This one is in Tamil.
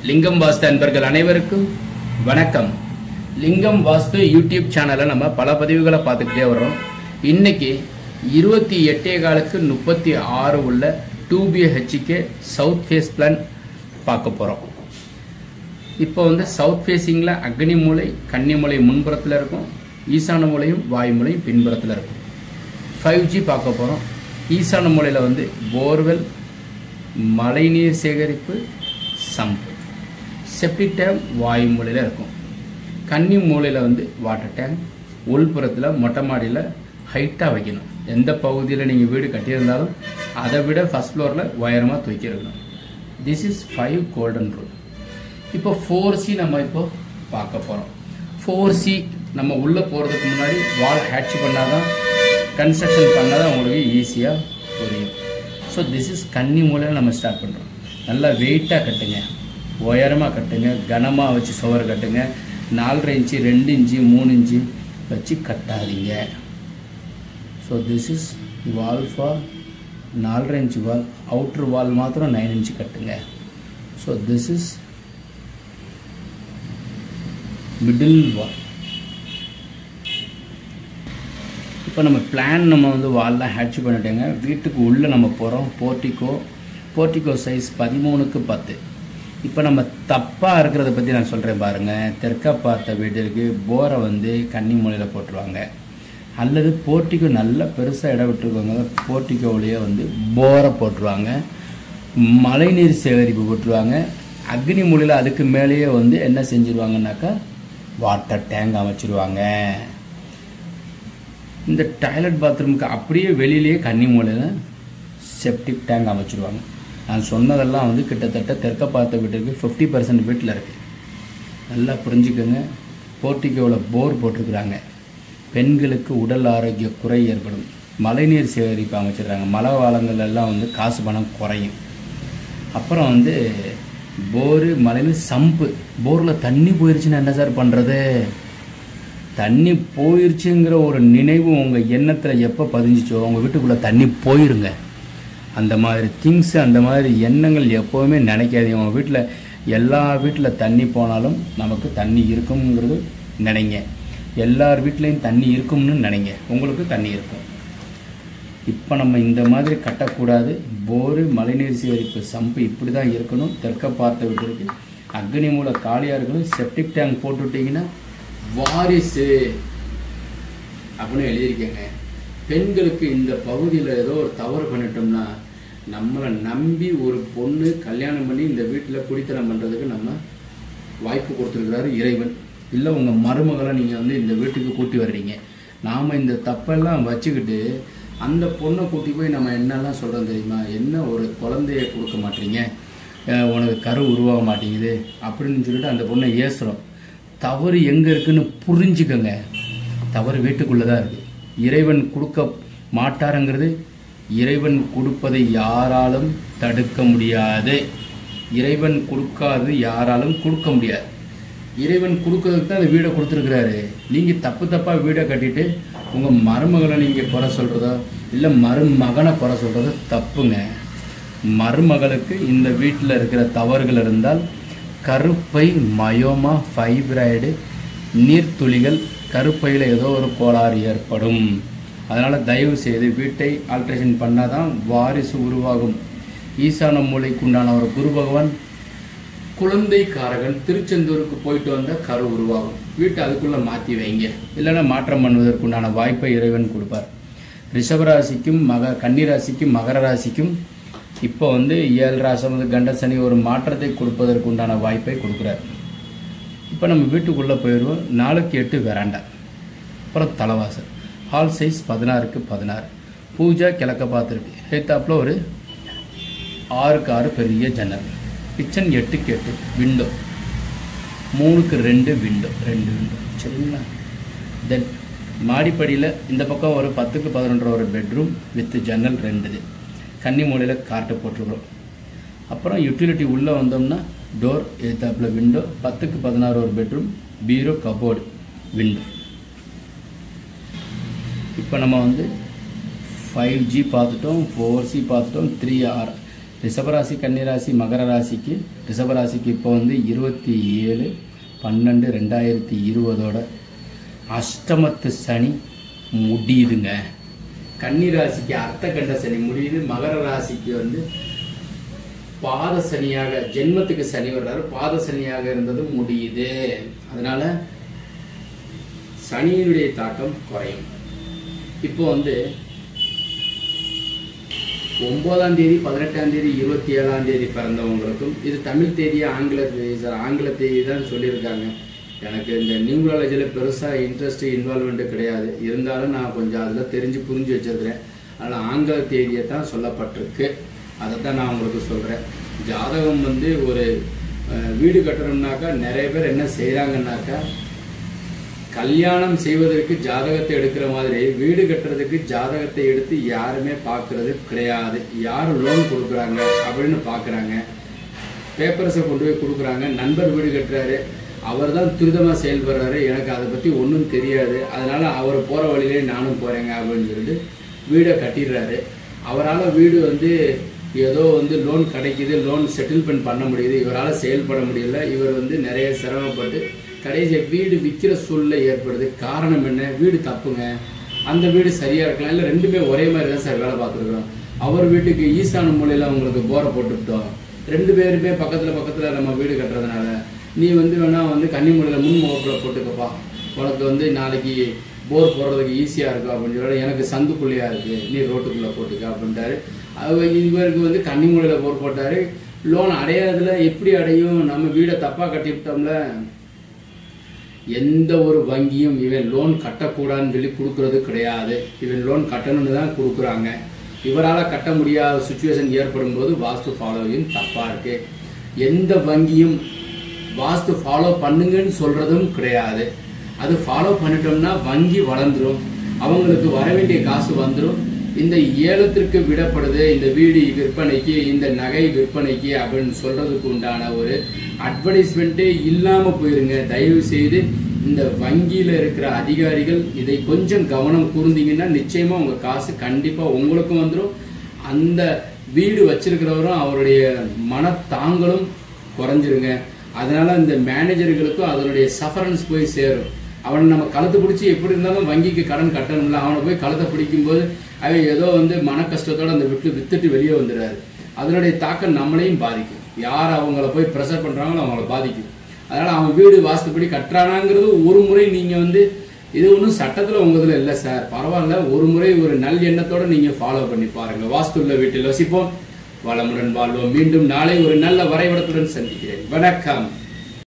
லிங்கம் வாஸ்து அன்பர்கள் அனைவருக்கும் வணக்கம். லிங்கம் வாஸ்து யூடியூப் சேனலில் நம்ம பல பதிவுகளை பார்த்துக்கிட்டே வர்றோம். இன்னைக்கு 28 36 உள்ள 2BHK சவுத் ஃபேஸ் பிளான் பார்க்க போகிறோம். இப்போ சவுத் ஃபேஸிங்கில் அக்னி மூலை கன்னி மூலை முன்புறத்தில் இருக்கும், ஈசான மூலையும் வாயு மூலையும் பின்புறத்தில் இருக்கும். 5G பார்க்க போகிறோம். ஈசான மூலையில் போர்வெல், மழைநீர் சேகரிப்பு, சம்ப், செப்டிக் டேங்க் வாயு மூலையில் இருக்கும். கன்னி மூலையில் வாட்டர் டேங்க், உள்புறத்தில் மொட்டை மாடியில் ஹைட்டாக வைக்கணும். எந்த பகுதியில் நீங்கள் வீடு கட்டியிருந்தாலும் அதை விட ஃபஸ்ட் ஃப்ளோரில் உயரமாக தூக்கி இருக்கணும். This is 5 golden rule. இப்போ 4C நம்ம இப்போ பார்க்க போகிறோம். 4C நம்ம உள்ளே போகிறதுக்கு முன்னாடி வால் ஹேட்ச் பண்ணால் தான், கன்ஸ்ட்ரக்ஷன் பண்ணால் தான் உங்களுக்கு ஈஸியாக புரியும். ஸோ திஸ் இஸ் கன்னி மூலையில் நம்ம ஸ்டார்ட் பண்ணுறோம். நல்லா வெயிட்டாக கட்டுங்க, உயரமாக கட்டுங்க, கனமாக வச்சு சுவர் கட்டுங்க. 4.5 இன்ச்சு 2 இன்ச்சு 3 இன்ச்சு வச்சு கட்டாதீங்க. So this is wall for 4.5 inch wall. Outer wall மாத்திரம் 9 இன்ச்சு கட்டுங்க. So this is middle wall. இப்போ நம்ம பிளான் நம்ம வால்லாம் ஹேட்ச் பண்ணிட்டேங்க. வீட்டுக்கு உள்ளே நம்ம போகிறோம். போர்ட்டிகோ சைஸ் 13க்கு 10. இப்போ நம்ம தப்பாக இருக்கிறத பற்றி நான் சொல்கிறேன் பாருங்கள். தெற்க பார்த்த வீட்டிற்கு போரை கன்னி மூலையில் போட்டுருவாங்க, அல்லது போர்ட்டிகோ நல்லா பெருசாக இடம் விட்டுருவாங்க, போர்ட்டிகோவிலேயே போரை போட்டுருவாங்க, மழைநீர் சேகரிப்பு போட்டுருவாங்க. அக்னி மூலையில் அதுக்கு மேலேயே என்ன செஞ்சுருவாங்கனாக்கா வாட்டர் டேங்க் அமைச்சிருவாங்க. இந்த டாய்லெட் பாத்ரூமுக்கு அப்படியே வெளியிலேயே கன்னி மூலையில் செப்டிக் டேங்க் அமைச்சிருவாங்க. நான் சொன்னதெல்லாம் கிட்டத்தட்ட தெற்க பார்த்த வீட்டுக்கு 50% வீட்டில் இருக்குது. நல்லா புரிஞ்சுக்கோங்க. போர்ட்டிகோவில் போர் போட்டிருக்கிறாங்க. பெண்களுக்கு உடல் ஆரோக்கிய குறை ஏற்படும். மழைநீர் சேகரிப்பு அமைச்சிடுறாங்க. மழை காலங்கள் எல்லாம் காசு பணம் குறையும். அப்புறம் போரு, மழைநீர், சம்பு. போரில் தண்ணி போயிடுச்சுன்னா என்ன சார் பண்ணுறது? தண்ணி போயிடுச்சுங்கிற ஒரு நினைவு உங்கள் எண்ணத்தில் எப்போ பதிஞ்சிச்சோ உங்கள் வீட்டுக்குள்ளே தண்ணி போயிருங்க. அந்த மாதிரி திங்ஸு, அந்த மாதிரி எண்ணங்கள் எப்போவுமே நினைக்காதீங்க. உங்கள் வீட்டில் எல்லா வீட்டில் தண்ணி போனாலும் நமக்கு தண்ணி இருக்குங்கிறது நினைங்க. எல்லார் வீட்லேயும் தண்ணி இருக்கும்னு நினைங்க. உங்களுக்கு தண்ணி இருக்கும். இப்போ நம்ம இந்த மாதிரி கட்டக்கூடாது. போரு, மழைநீர் சேகரிப்பு, சம்பு இப்படி தான் இருக்கணும். தெற்க பார்த்த வீட்டிற்கு அக்னி மூலை காலியாக இருக்கணும். செப்டிக் டேங்க் போட்டுவிட்டிங்கன்னா வாரிசு அப்படின்னு எழுதியிருக்கேங்க. பெண்களுக்கு இந்த பகுதியில் ஏதோ ஒரு தவறு பண்ணிட்டோம்னா, நம்மளை நம்பி ஒரு பொண்ணு கல்யாணம் பண்ணி இந்த வீட்டில் குடித்தனம் பண்ணுறதுக்கு நம்ம வாய்ப்பு கொடுத்துருக்கிறாரு இறைவன். இல்லை உங்கள் மருமகளை நீங்கள் இந்த வீட்டுக்கு கூட்டி வர்றீங்க. நாம் இந்த தப்பெல்லாம் வச்சுக்கிட்டு அந்த பொண்ணை கூட்டி போய் நம்ம என்னெல்லாம் சொல்கிறோம் தெரியுமா? என்ன ஒரு குழந்தைய கொடுக்க மாட்டீங்க, உனக்கு கரு உருவாக மாட்டேங்குது அப்படின்னு சொல்லிட்டு அந்த பொண்ணை ஏசுகிறோம். தவறு எங்கே இருக்குன்னு புரிஞ்சுக்கோங்க. தவறு வீட்டுக்குள்ளே தான் இருக்குது. இறைவன் கொடுக்க மாட்டாருங்கிறது, இறைவன் கொடுப்பதை யாராலும் தடுக்க முடியாது. இறைவன் கொடுக்காது யாராலும் கொடுக்க முடியாது. இறைவன் கொடுக்கறதுக்கு தான் அந்த வீடை கொடுத்துருக்கிறாரு. நீங்கள் தப்பாக வீடை கட்டிட்டு உங்கள் மருமகளை நீங்கள் குறை சொல்கிறதோ இல்லை மருமகனை குறை சொல்கிறதோ தப்புங்க. மருமகளுக்கு இந்த வீட்டில் இருக்கிற தவறுகள் இருந்தால் கருப்பை, மயோமா, ஃபைப்ராய்டு, நீர்த்துளிகள், கருப்பையில் ஏதோ ஒரு கோளாறு ஏற்படும். அதனால் தயவு செய்து வீட்டை ஆல்ட்ரேஷன் பண்ணால் தான் வாரிசு உருவாகும். ஈசான மூலைக்கு உண்டான ஒரு குரு பகவான் குழந்தைக்காரகன். திருச்செந்தூருக்கு போயிட்டு வந்தால் கரு உருவாகும். வீட்டை அதுக்குள்ளே மாற்றி வைங்க, இல்லைன்னா மாற்றம் பண்ணுவதற்குண்டான வாய்ப்பை இறைவன் கொடுப்பார். ரிஷபராசிக்கும் கன்னிராசிக்கும் மகர ராசிக்கும் இப்போ 7 ராசம் கண்டசனி ஒரு மாற்றத்தை கொடுப்பதற்கு உண்டான வாய்ப்பை கொடுக்குறார். இப்போ நம்ம வீட்டுக்குள்ளே போயிடுவோம். 4க்கு 8 வெராண்டா, அப்புறம் தலைவாசல். ஹால் சைஸ் 16க்கு 16. பூஜா கிழக்க பார்த்துருக்கு. ஹேத்தாப்பில் ஒரு 6க்கு 6 பெரிய ஜன்னல். கிச்சன் 8க்கு 8. விண்டோ 3க்கு 2 விண்டோ, 2 விண்டோ. சரிங்களா? தென் மாடிப்படியில் இந்த பக்கம் ஒரு 10க்கு 11 ஒரு பெட்ரூம் வித் ஜன்னல் 2. கன்னி மூலையில் கார்ட்டை போட்டிருக்கிறோம். அப்புறம் யூட்டிலிட்டி உள்ளே வந்தோம்னா டோர், எதிர்த்தாப்பில் விண்டோ, 10க்கு 16 ஒரு பெட்ரூம், பீரோ, கபோர்டு, விண்டோ. இப்போ நம்ம 5G பார்த்துட்டோம், 4C பார்த்துட்டோம், 3R. ரிஷபராசி, கன்னிராசி, மகர ராசிக்கு ரிஷபராசிக்கு இப்போ வந்து 27/12/2020 அஷ்டமத்து சனி முடியுதுங்க. கன்னிராசிக்கு அர்த்த கண்ட சனி முடியுது. மகர ராசிக்கு வந்து பாத சனியாக ஜென்மத்துக்கு சனி வர்றாரு, பாத சனியாக இருந்தது முடியுது. அதனால சனியினுடைய தாக்கம் குறையும். இப்போ வந்து 9ஆம் தேதி, 18ஆம் தேதி, 27ஆம் தேதி பிறந்தவங்களுக்கும், இது தமிழ் தேதியா ஆங்கில தேதி சார்? ஆங்கில தேதி தான் சொல்லியிருக்காங்க. எனக்கு இந்த நியூமராலஜியில் பெருசாக இன்ட்ரெஸ்ட் இன்வால்மெண்ட்டு கிடையாது. இருந்தாலும் நான் கொஞ்சம் அதில் தெரிஞ்சு புரிஞ்சு வச்சிருக்கிறேன். அதனால் ஆங்கில தேதியை தான் சொல்லப்பட்டிருக்கு. அதை தான் நான் உங்களுக்கு சொல்கிறேன். ஜாதகம் வந்து ஒரு வீடு கட்டணும்னாக்கா நிறைய பேர் என்ன செய்கிறாங்கன்னாக்கா, கல்யாணம் செய்வதற்கு ஜாதகத்தை எடுக்கிற மாதிரி வீடு கட்டுறதுக்கு ஜாதகத்தை எடுத்து யாருமே பார்க்கறது கிடையாது. யார் லோன் கொடுக்குறாங்க அப்படின்னு பார்க்குறாங்க, பேப்பர்ஸை கொண்டு போய் கொடுக்குறாங்க. நண்பர் வீடு கட்டுறாரு, அவர் தான் துரிதமாக செயல்படுறாரு, எனக்கு அதை பற்றி ஒன்றும் தெரியாது, அதனால் அவர் போகிற வழியிலே நானும் போகிறேங்க அப்படின்னு சொல்லிட்டு வீடை கட்டிடுறாரு. அவரால் வீடு வந்து ஏதோ வந்து லோன் கிடைக்கிது, லோன் செட்டில்மெண்ட் பண்ண முடியுது, இவரால் செயல்பட முடியல. இவர் வந்து நிறைய சிரமப்பட்டு கடைசியாக வீடு விற்கிற சூழ்நிலை ஏற்படுது. காரணம் என்ன? வீடு தப்புங்க, அந்த வீடு சரியாக இருக்கலாம், இல்லை ரெண்டுமே ஒரே மாதிரி தான் சார் வேலை பார்த்துருக்குறோம். அவர் வீட்டுக்கு ஈசான மூலையில் அவங்களுக்கு போரை போட்டுவிட்டோம். 2 பேருமே பக்கத்தில் நம்ம வீடு கட்டுறதுனால நீ வந்து வேணா வந்து கன்னி மூலையில் முன் முகப்பில் போட்டுக்கப்பா, உனக்கு வந்து நாளைக்கு போர் போடுறதுக்கு ஈஸியாக இருக்கும் அப்படின்னு சொல்லி, எனக்கு சந்துக்குள்ளையாக இருக்குது, நீ ரோட்டுக்குள்ளே போட்டுக்க அப்படின்ட்டாரு. இவருக்கு வந்து கன்னி மூலையில் போர் போட்டார். லோன் அடையாதுல எப்படி அடையும்? நம்ம வீடை தப்பாக கட்டிவிட்டோம்ல. எந்த ஒரு வங்கியும் இவன் லோன் கட்டக்கூடாதுன்னு சொல்லி கொடுக்கறது கிடையாது. இவன் லோன் கட்டணும்னு தான் கொடுக்குறாங்க. இவரால் கட்ட முடியாத சுச்சுவேஷன் ஏற்படும் போது வாஸ்து ஃபாலோவிங் தப்பாக இருக்கு. எந்த வங்கியும் வாஸ்து ஃபாலோ பண்ணுங்கன்னு சொல்றதும் கிடையாது. அது ஃபாலோ பண்ணிட்டோம்னா வங்கி வளர்ந்துடும், அவங்களுக்கு வர வேண்டிய காசு வந்துடும். இந்த ஏலத்திற்கு விடப்படுது, இந்த வீடு விற்பனைக்கு, இந்த நகை விற்பனைக்கு அப்படின்னு சொல்றதுக்கு உண்டான ஒரு அட்வர்டைஸ்மெண்ட்டே இல்லாமல் போயிருங்க. தயவு செய்து இந்த வங்கியில் இருக்கிற அதிகாரிகள் இதை கொஞ்சம் கவனம் கூர்ந்தீங்கன்னா நிச்சயமா உங்க காசு கண்டிப்பா உங்களுக்கும் வந்துடும். அந்த வீடு வச்சிருக்கிறவரும் அவருடைய மனத்தாங்களும் குறைஞ்சிருங்க. அதனால இந்த மேனேஜர்களுக்கும் அதனுடைய சஃபரன்ஸ் போய் சேரும். அவனை நம்ம கழுத்தை பிடிச்சி எப்படி இருந்தாலும் வங்கிக்கு கடன் கட்டணும்ல, அவனை போய் கழுத்தை பிடிக்கும்போது அவன் ஏதோ வந்து மன கஷ்டத்தோடு அந்த வித்துட்டு வெளியே வந்துடுறாரு. அதனுடைய தாக்கம் நம்மளையும் பாதிக்கும். யார் அவங்கள போய் ப்ரெஷர் பண்ணுறாங்களோ அவங்கள பாதிக்கும். அதனால் அவன் வீடு வாஸ்துப்படி கட்டுறானாங்கிறது ஒரு முறை நீங்கள் வந்து, இது ஒன்றும் சட்டத்தில் உங்கள் இல்லை சார், பரவாயில்ல, ஒரு முறை ஒரு நல் எண்ணத்தோடு நீங்கள் ஃபாலோ பண்ணி பாருங்கள். வாஸ்து உள்ள வீட்டில் வசிப்போம், வளமுடன் வாழ்வோம். மீண்டும் நாளை ஒரு நல்ல வரைபடத்துடன் சந்திக்கிறேன். வணக்கம்.